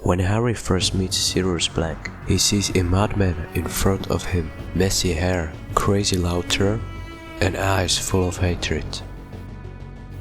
When Harry first meets Sirius Black, he sees a madman in front of him, messy hair, crazy laughter, and eyes full of hatred.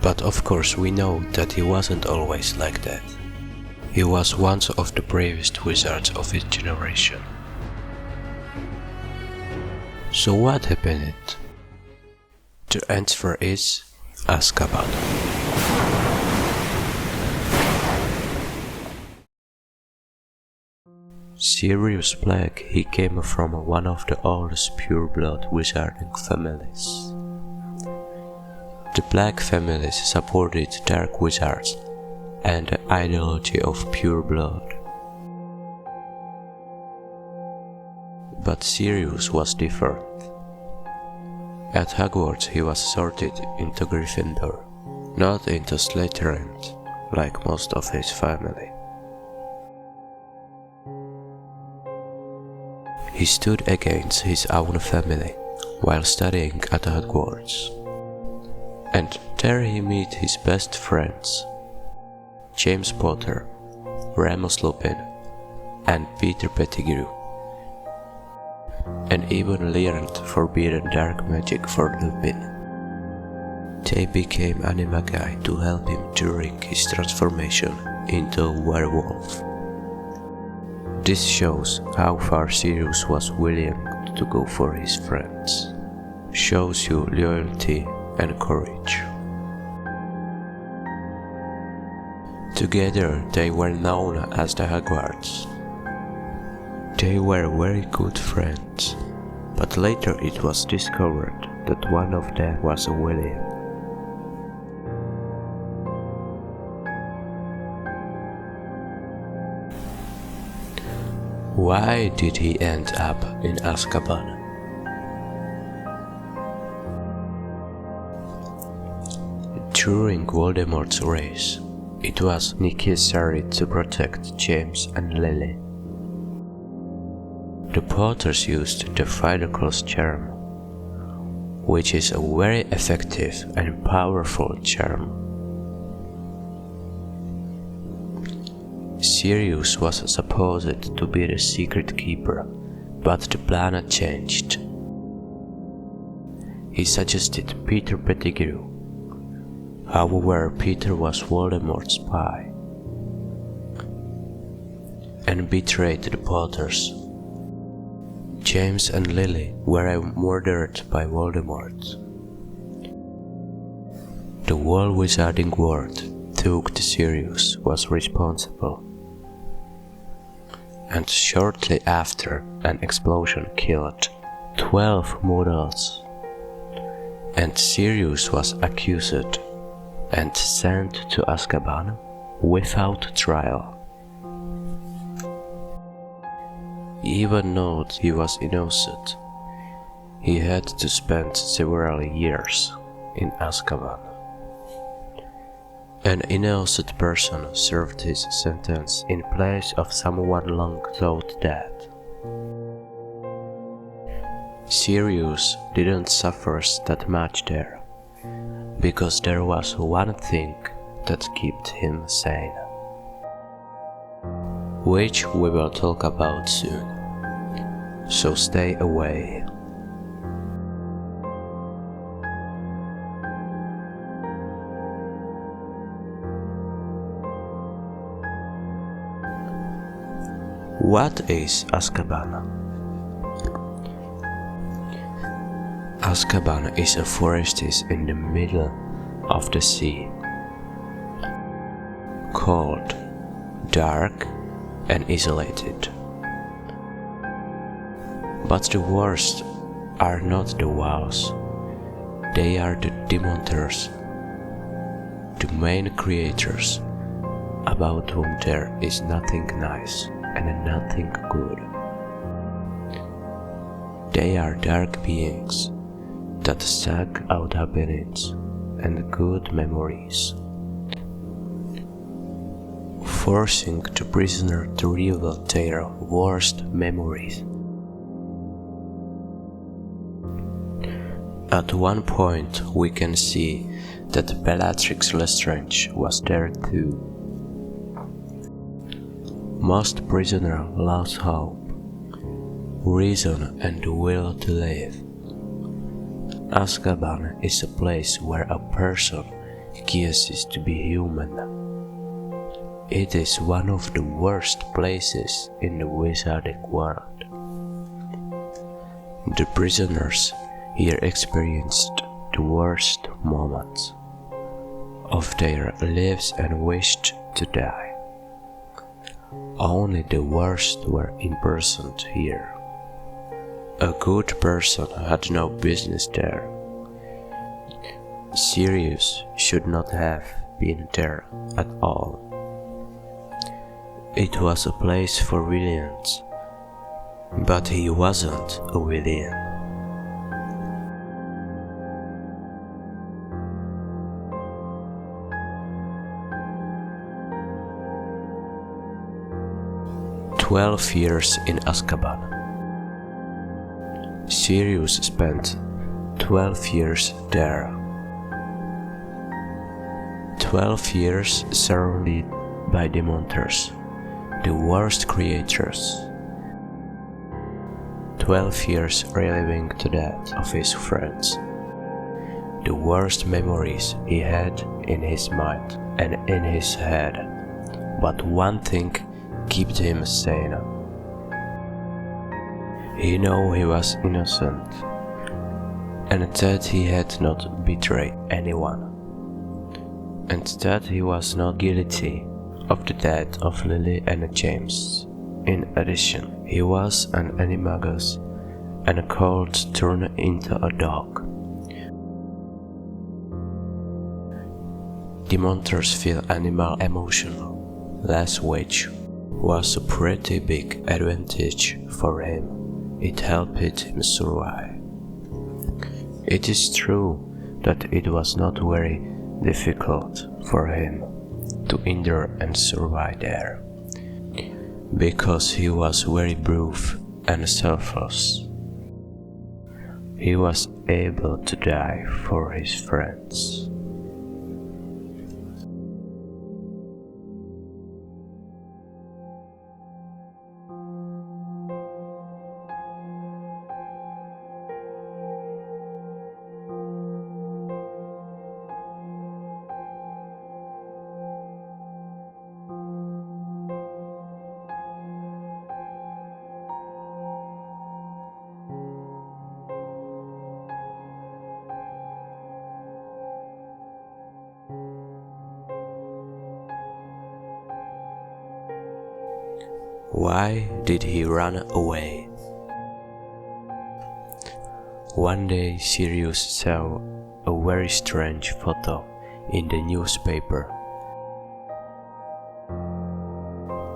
But of course we know that he wasn't always like that. He was one of the bravest wizards of his generation. So what happened? The answer is Azkaban. Sirius Black, he came from one of the oldest pure-blood wizarding families. The Black families supported dark wizards and the ideology of pure blood. But Sirius was different. At Hogwarts he was sorted into Gryffindor, not into Slytherin, like most of his family. He stood against his own family while studying at Hogwarts. And there he met his best friends, James Potter, Remus Lupin, and Peter Pettigrew, and even learned forbidden dark magic for Lupin. They became animagi to help him during his transformation into a werewolf. This shows how far Sirius was willing to go for his friends. Shows you loyalty and courage. Together they were known as the Hogwarts. They were very good friends, but later it was discovered that one of them was a William. Why did he end up in Azkaban? During Voldemort's race, it was necessary to protect James and Lily. The Potters used the Fiddlecross charm, which is a very effective and powerful charm. Sirius was supposed to be the secret keeper, but the plan changed. He suggested Peter Pettigrew. However, Peter was Voldemort's spy and betrayed the Potters. James and Lily were murdered by Voldemort. The whole wizarding world thought Sirius was responsible. And shortly after, an explosion killed 12 Muggles, and Sirius was accused and sent to Azkaban without trial. Even though he was innocent, he had to spend several years in Azkaban. An innocent person served his sentence in place of someone long thought dead. Sirius didn't suffer that much there, because there was one thing that kept him sane, which we will talk about soon, so stay away. What is Azkaban? Azkaban is a forest in the middle of the sea, cold, dark, and isolated. But the worst are not the walls, they are the Dementors, the main creatures, about whom there is nothing nice and nothing good. They are dark beings that suck out happiness and good memories, forcing the prisoner to reveal their worst memories. At one point we can see that Bellatrix Lestrange was there too. Most prisoners lost hope, reason and the will to live. Azkaban is a place where a person ceases to be human. It is one of the worst places in the wizarding world. The prisoners here experienced the worst moments of their lives and wished to die. Only the worst were imprisoned here. A good person had no business there. Sirius should not have been there at all. It was a place for villains, but he wasn't a villain. "12 years in Azkaban." Sirius spent 12 years there. 12 years surrounded by Dementors, the worst creatures. 12 years reliving the death of his friends, the worst memories he had in his mind and in his head. But one thing kept him sane. He knew he was innocent, and that he had not betrayed anyone, and that he was not guilty of the death of Lily and James. In addition, he was an animagus and cold turned into a dog. Dementors feel animal emotional, which was a pretty big advantage for him. It helped him survive. It is true that it was not very difficult for him to endure and survive there, because he was very brave and selfless. He was able to die for his friends. Why did he run away? One day Sirius saw a very strange photo in the newspaper.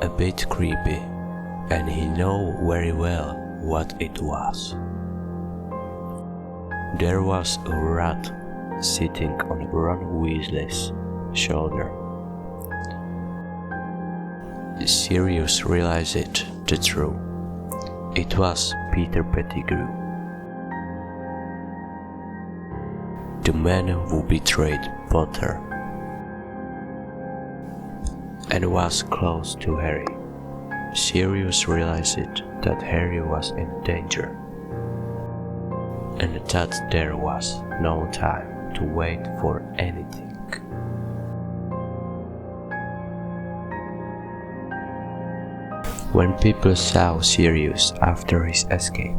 A bit creepy, and he knew very well what it was. There was a rat sitting on Ron Weasley's shoulder. Sirius realized the truth. It was Peter Pettigrew, the man who betrayed Potter and was close to Harry. Sirius realized that Harry was in danger, and that there was no time to wait for anything. When people saw Sirius after his escape,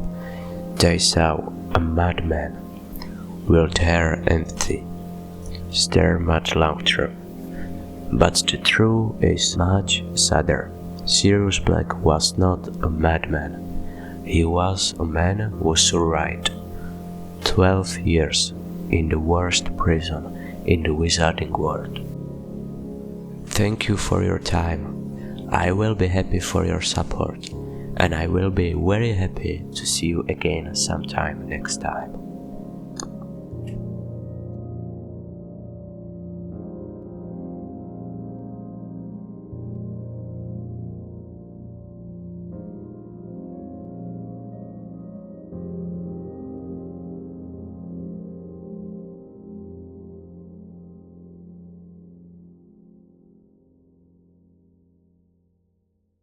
they saw a madman with hair empty, stare much longer. But the truth is much sadder. Sirius Black was not a madman. He was a man who survived 12 years in the worst prison in the wizarding world. Thank you for your time. I will be happy for your support, and I will be very happy to see you again sometime next time.